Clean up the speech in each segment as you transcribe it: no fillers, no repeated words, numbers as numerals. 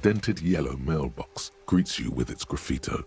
dented yellow mailbox greets you with its graffito.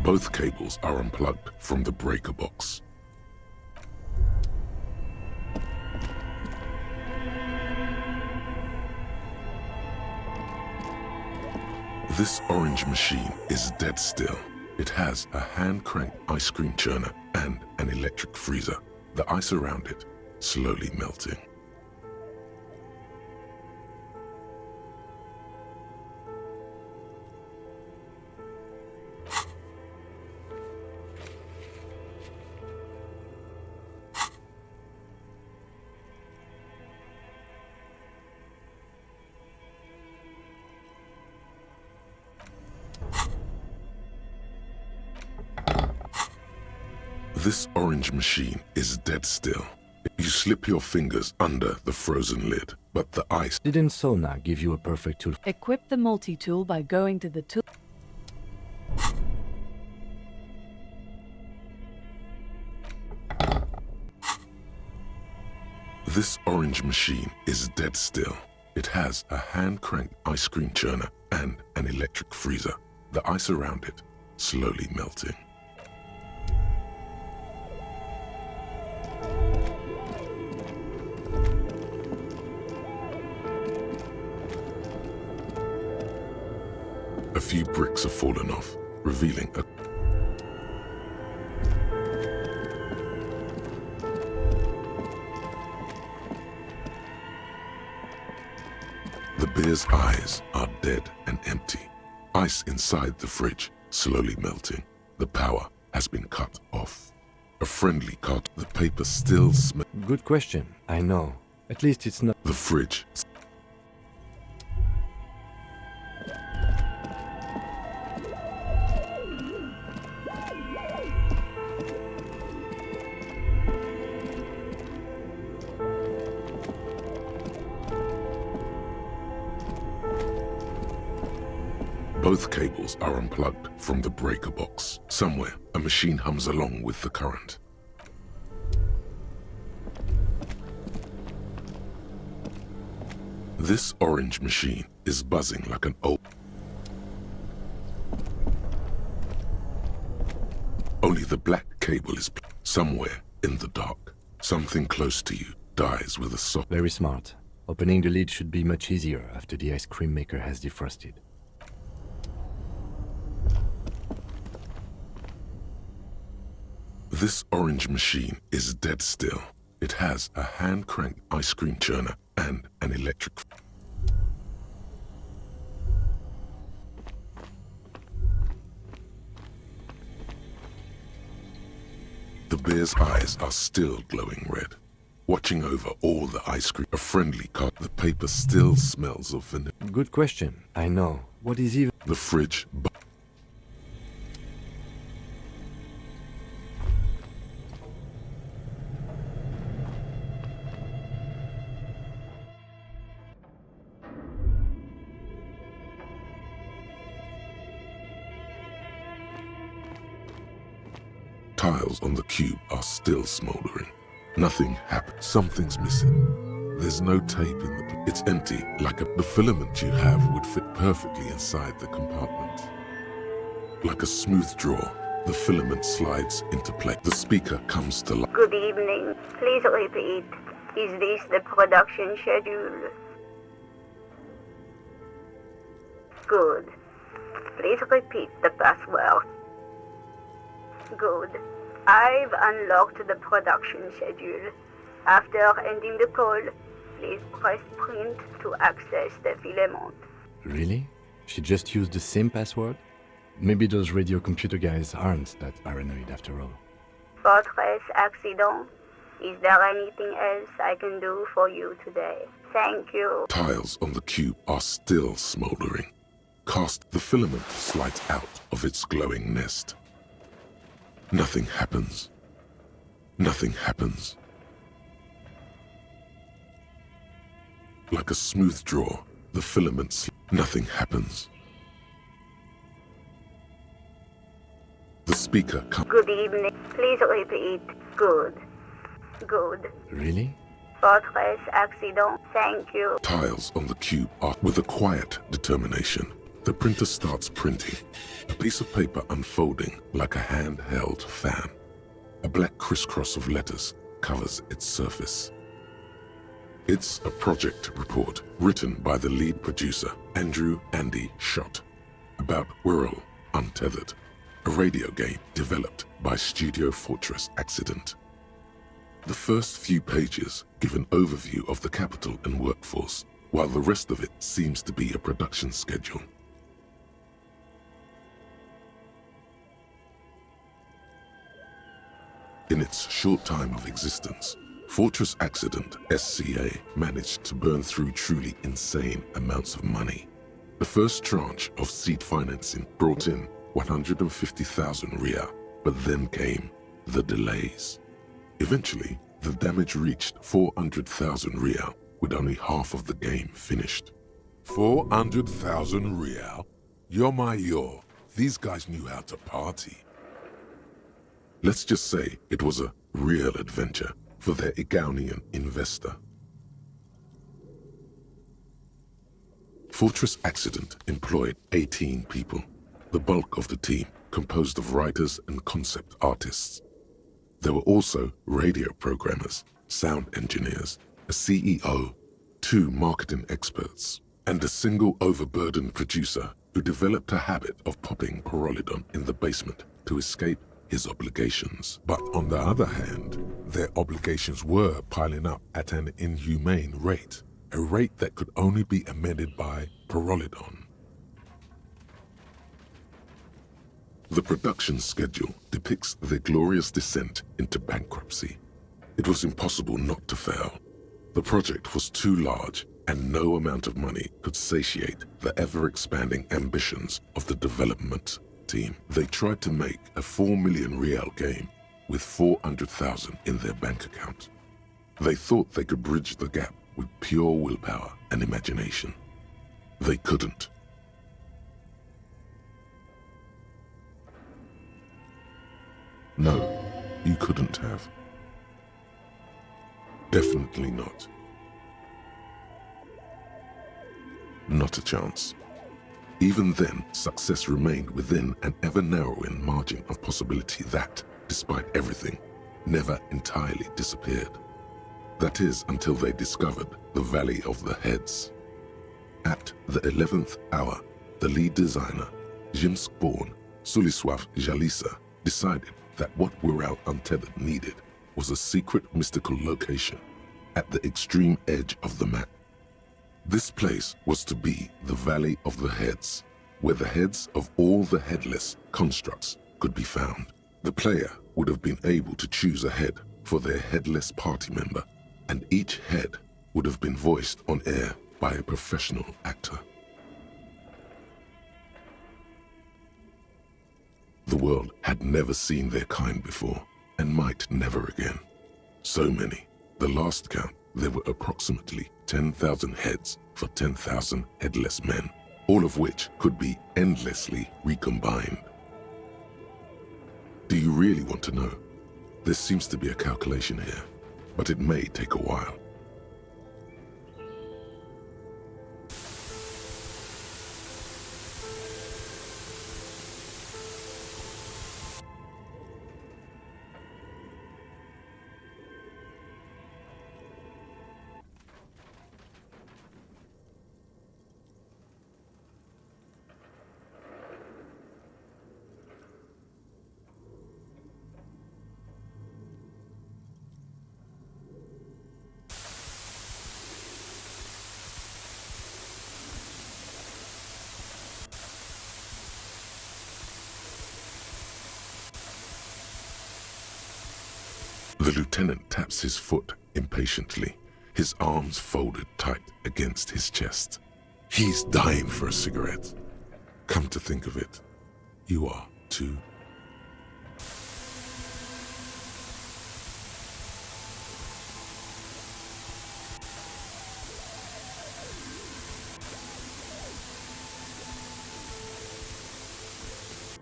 Both cables are unplugged from the breaker box. This orange machine is dead still. It has a hand-cranked ice cream churner and an electric freezer. The ice around it slowly melting. This orange machine is dead still. You slip your fingers under the frozen lid, but the ice... Didn't Sona give you a perfect tool? Equip the multi-tool by going to the tool. This orange machine is dead still. It has a hand-cranked ice cream churner and an electric freezer. The ice around it slowly melting. A few bricks have fallen off, revealing a... The beer's eyes are dead and empty. Ice inside the fridge slowly melting. The power has been cut off. A friendly cut. The paper still smells. Good question. I know. At least it's not... The fridge... Both cables are unplugged from the breaker box. Somewhere, a machine hums along with the current. This orange machine is buzzing like an old... Only the black cable is somewhere in the dark. Something close to you dies with a soft... Very smart. Opening the lid should be much easier after the ice cream maker has defrosted. This orange machine is dead still. It has a hand-cranked ice cream churner and an electric... The bear's eyes are still glowing red, watching over all the ice cream. A friendly cut. The paper still smells of vanilla. Good question. I know. What is even... The fridge... Tiles on the cube are still smoldering. Nothing happened. Something's missing. There's no tape in the... It's empty, like the filament you have would fit perfectly inside the compartment. Like a smooth draw, the filament slides into place. The speaker comes to life. Good evening. Please repeat. Is this the production schedule? Good. Please repeat the password. Good. I've unlocked the production schedule. After ending the call, please press print to access the filament. Really? She just used the same password? Maybe those radio computer guys aren't that paranoid after all. Fortress accident. Is there anything else I can do for you today? Thank you. Tiles on the cube are still smoldering. Cast the filament slides out of its glowing nest. Nothing happens. Nothing happens. Like a smooth draw, the filaments, nothing happens. The speaker comes. Good evening. Please repeat. Good. Good. Really? Fortress accident. Thank you. Tiles on the cube are with a quiet determination. The printer starts printing, a piece of paper unfolding like a handheld fan. A black crisscross of letters covers its surface. It's a project report written by the lead producer, Andrew Andy Schott, about Whirl Untethered, a radio game developed by Studio Fortress Accident. The first few pages give an overview of the capital and workforce, while the rest of it seems to be a production schedule. In its short time of existence, Fortress Accident SCA managed to burn through truly insane amounts of money. The first tranche of seed financing brought in 150,000 Riyal, but then came the delays. Eventually, the damage reached 400,000 Riyal, with only half of the game finished. 400,000 Riyal? Yo. These guys knew how to party. Let's just say it was a real adventure for their Igaunian investor. Fortress Accident employed 18 people, the bulk of the team composed of writers and concept artists. There were also radio programmers, sound engineers, a CEO, 2 marketing experts, and a single overburdened producer who developed a habit of popping Pyrrolidon in the basement to escape his obligations. But on the other hand, their obligations were piling up at an inhumane rate, a rate that could only be amended by Pyrrolidon. The production schedule depicts their glorious descent into bankruptcy. It was impossible not to fail. The project was too large, and no amount of money could satiate the ever-expanding ambitions of the development team. They tried to make a 4 million Riyal game with 400,000 in their bank account. They thought they could bridge the gap with pure willpower and imagination. They couldn't. No, you couldn't have. Definitely not. Not a chance. Even then, success remained within an ever-narrowing margin of possibility that, despite everything, never entirely disappeared. That is until they discovered the Valley of the Heads. At the 11th hour, the lead designer, Jimsk-born Suliswaf Jalisa, decided that what Whirl Untethered needed was a secret mystical location at the extreme edge of the map. This place was to be the Valley of the Heads, where the heads of all the headless constructs could be found. The player would have been able to choose a head for their headless party member, and each head would have been voiced on air by a professional actor. The world had never seen their kind before, and might never again. So many. The last count, there were approximately 10,000 heads for 10,000 headless men, all of which could be endlessly recombined. Do you really want to know? There seems to be a calculation here, but it may take a while. The lieutenant taps his foot impatiently, his arms folded tight against his chest. He's dying for a cigarette. Come to think of it, you are too.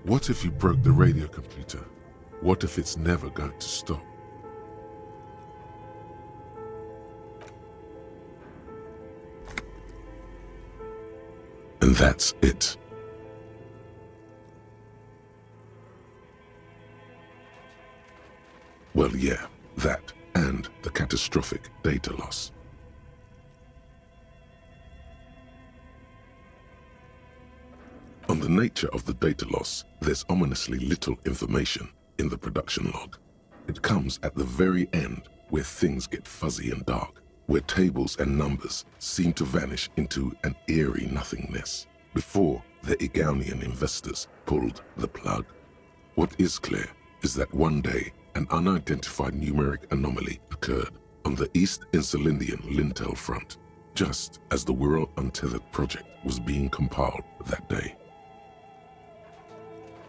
What if you broke the radio computer? What if it's never going to stop? And that's it. Well, yeah, that and the catastrophic data loss. On the nature of the data loss, there's ominously little information in the production log. It comes at the very end where things get fuzzy and dark, where tables and numbers seem to vanish into an eerie nothingness before the Egonian investors pulled the plug. What is clear is that one day an unidentified numeric anomaly occurred on the East Insulindian lintel front, just as the Wirral Untethered project was being compiled that day.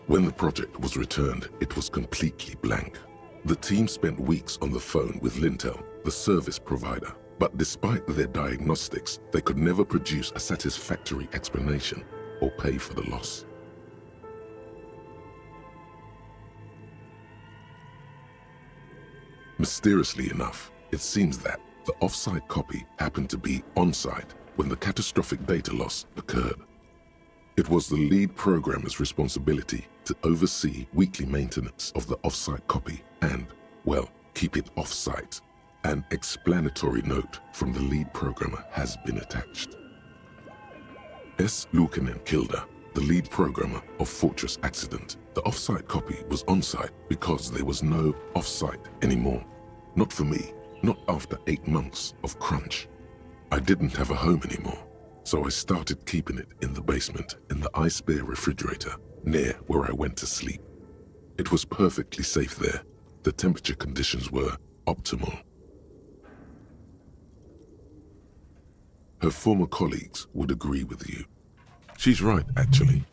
When the project was returned, it was completely blank. The team spent weeks on the phone with Lintel, the service provider, but despite their diagnostics, they could never produce a satisfactory explanation or pay for the loss. Mysteriously enough, it seems that the off-site copy happened to be on-site when the catastrophic data loss occurred. It was the lead programmer's responsibility to oversee weekly maintenance of the off-site copy and, well, keep it off-site. An explanatory note from the lead programmer has been attached. S. Luukinen Kilda, the lead programmer of Fortress Accident. The off-site copy was on-site because there was no off-site anymore. Not for me, not after 8 months of crunch. I didn't have a home anymore, so I started keeping it in the basement in the ice bear refrigerator near where I went to sleep. It was perfectly safe there. The temperature conditions were optimal. Her former colleagues would agree with you. She's right, actually.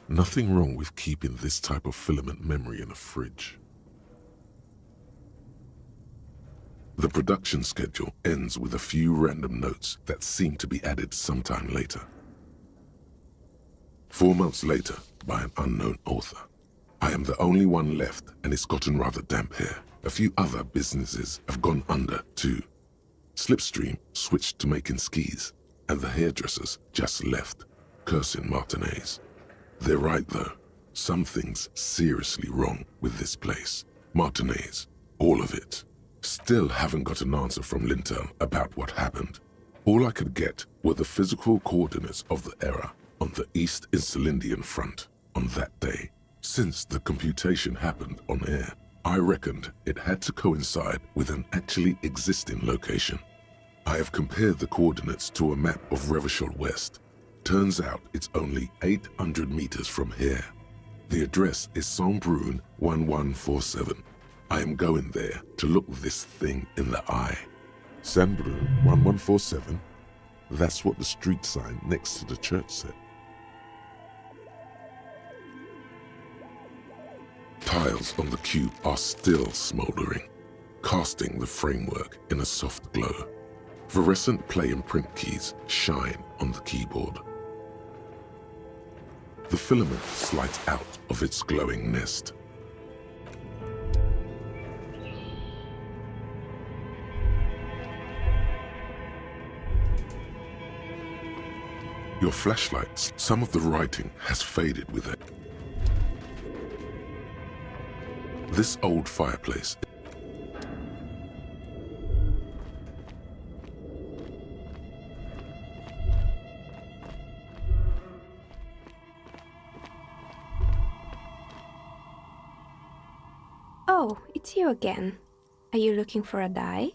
Nothing wrong with keeping this type of filament memory in a fridge. The production schedule ends with a few random notes that seem to be added sometime later. 4 months later, by an unknown author. I am the only one left, and it's gotten rather damp here. A few other businesses have gone under, too. Slipstream switched to making skis, and the hairdressers just left, cursing Martinez. They're right, though. Something's seriously wrong with this place. Martinez, all of it. Still haven't got an answer from Lintel about what happened. All I could get were the physical coordinates of the error on the East Insulindian front on that day. Since the computation happened on air, I reckoned it had to coincide with an actually existing location. I have compared the coordinates to a map of Revachol West. Turns out it's only 800 meters from here. The address is Saint-Brun 1147. I am going there to look this thing in the eye. Saint-Brun 1147? That's what the street sign next to the church said. Tiles on the cube are still smoldering, casting the framework in a soft glow. Fluorescent play and print keys shine on the keyboard. The filament slides out of its glowing nest. Your flashlights, some of the writing has faded with it. This old fireplace. Oh, it's you again. Are you looking for a dye?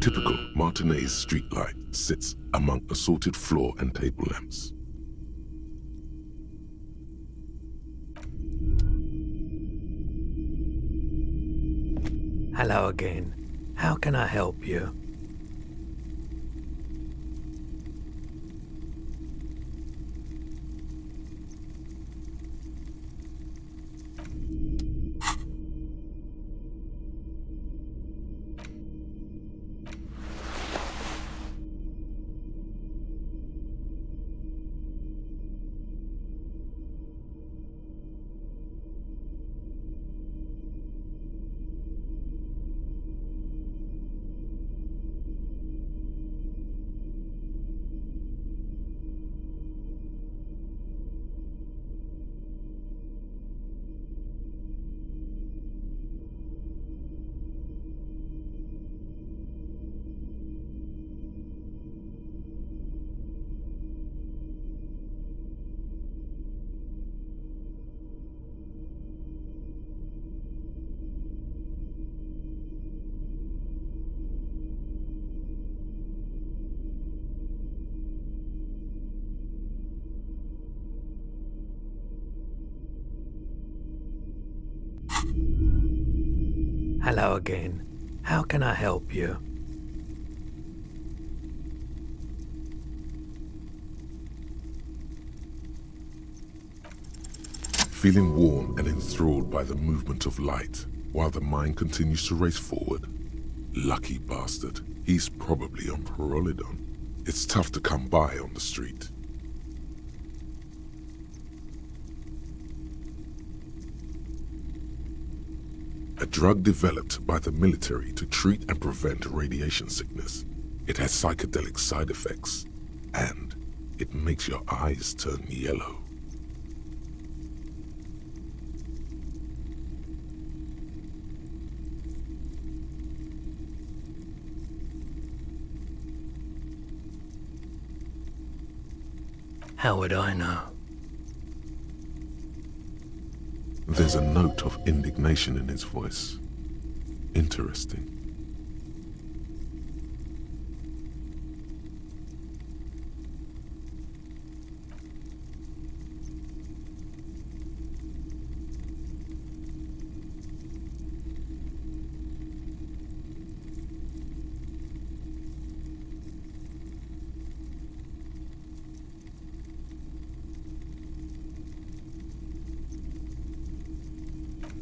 typical Martinez streetlight sits among assorted floor and table lamps. Hello again. How can I help you? Hello again. How can I help you? Feeling warm and enthralled by the movement of light, while the mind continues to race forward. Lucky bastard, he's probably on Perolidon. It's tough to come by on the street. A drug developed by the military to treat and prevent radiation sickness. It has psychedelic side effects, and it makes your eyes turn yellow. How would I know? There's a note of indignation in his voice. Interesting.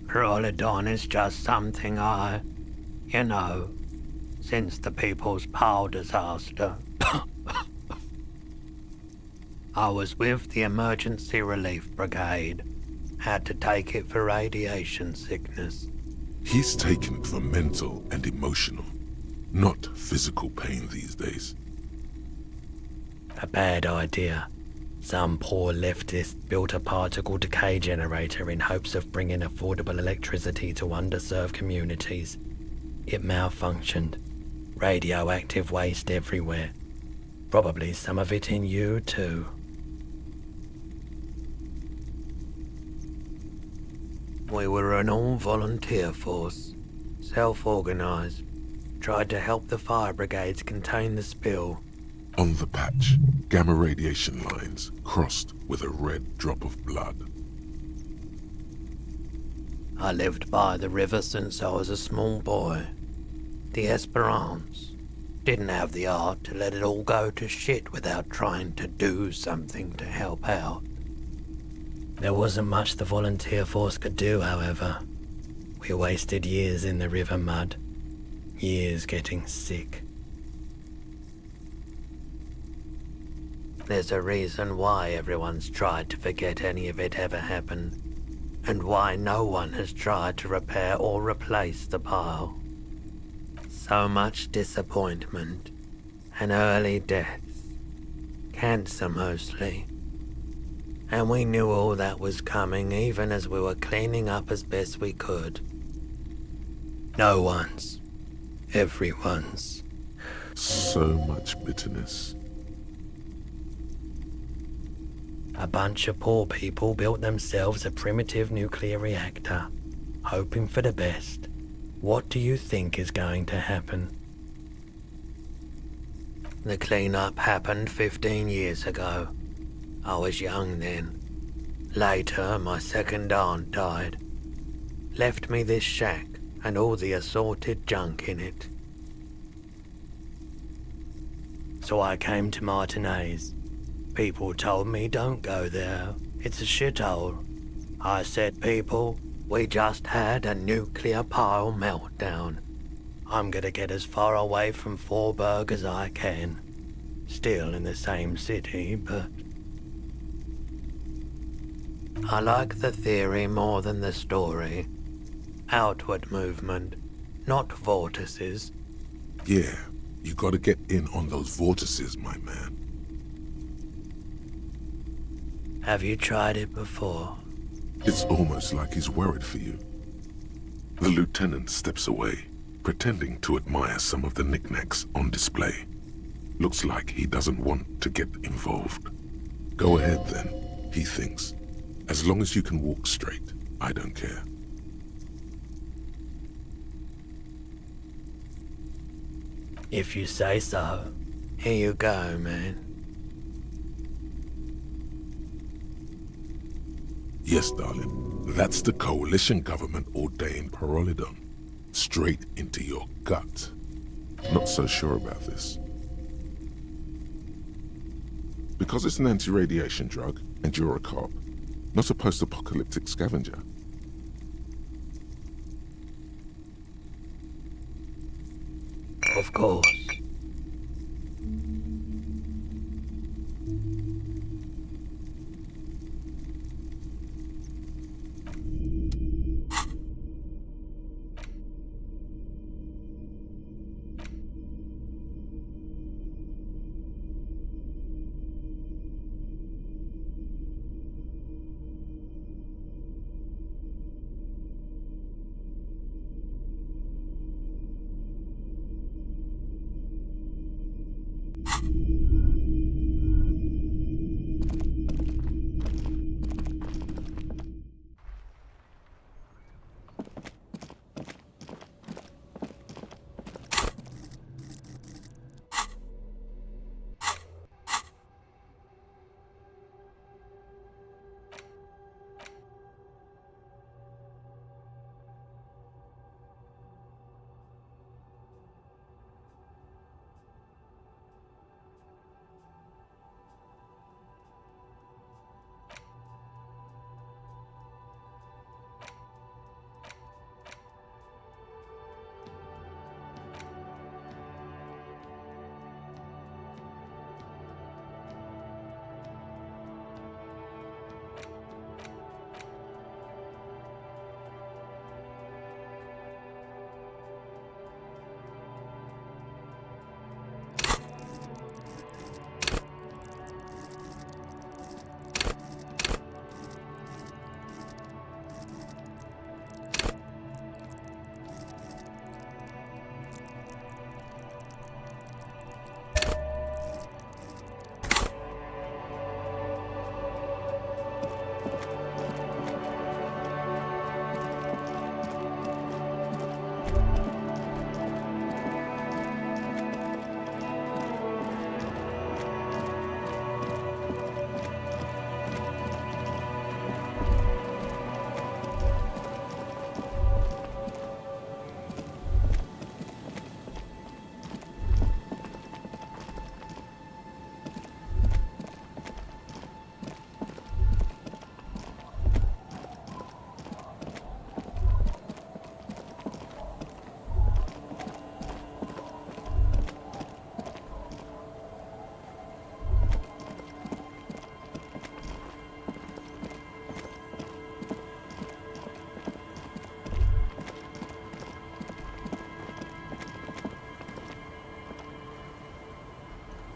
Perolidon is just something since the People's Power disaster. I was with the Emergency Relief Brigade. Had to take it for radiation sickness. He's taken it for mental and emotional, not physical pain these days. A bad idea. Some poor leftist built a particle decay generator in hopes of bringing affordable electricity to underserved communities. It malfunctioned. Radioactive waste everywhere. Probably some of it in you too. We were an all-volunteer force, self-organized. Tried to help the fire brigades contain the spill. On the patch, gamma radiation lines crossed with a red drop of blood. I lived by the river since I was a small boy. The Esperance. Didn't have the art to let it all go to shit without trying to do something to help out. There wasn't much the volunteer force could do, however. We wasted years in the river mud. Years getting sick. There's a reason why everyone's tried to forget any of it ever happened, and why no one has tried to repair or replace the pile. So much disappointment, and early deaths. Cancer mostly. And we knew all that was coming even as we were cleaning up as best we could. No one's. Everyone's. So much bitterness. A bunch of poor people built themselves a primitive nuclear reactor, hoping for the best. What do you think is going to happen? The cleanup happened 15 years ago. I was young then. Later, my second aunt died. Left me this shack and all the assorted junk in it. So I came to Martinez. People told me don't go there. It's a shithole. I said, people, we just had a nuclear pile meltdown. I'm gonna get as far away from Forburg as I can. Still in the same city, but... I like the theory more than the story. Outward movement, not vortices. Yeah, you gotta get in on those vortices, my man. Have you tried it before? It's almost like he's worried for you. The lieutenant steps away, pretending to admire some of the knickknacks on display. Looks like he doesn't want to get involved. Go ahead then, he thinks. As long as you can walk straight, I don't care. If you say so. Here you go, man. Yes, darling. That's the coalition government ordained Parolidon. Straight into your gut. Not so sure about this. Because it's an anti-radiation drug, and you're a cop, not a post-apocalyptic scavenger. Of course.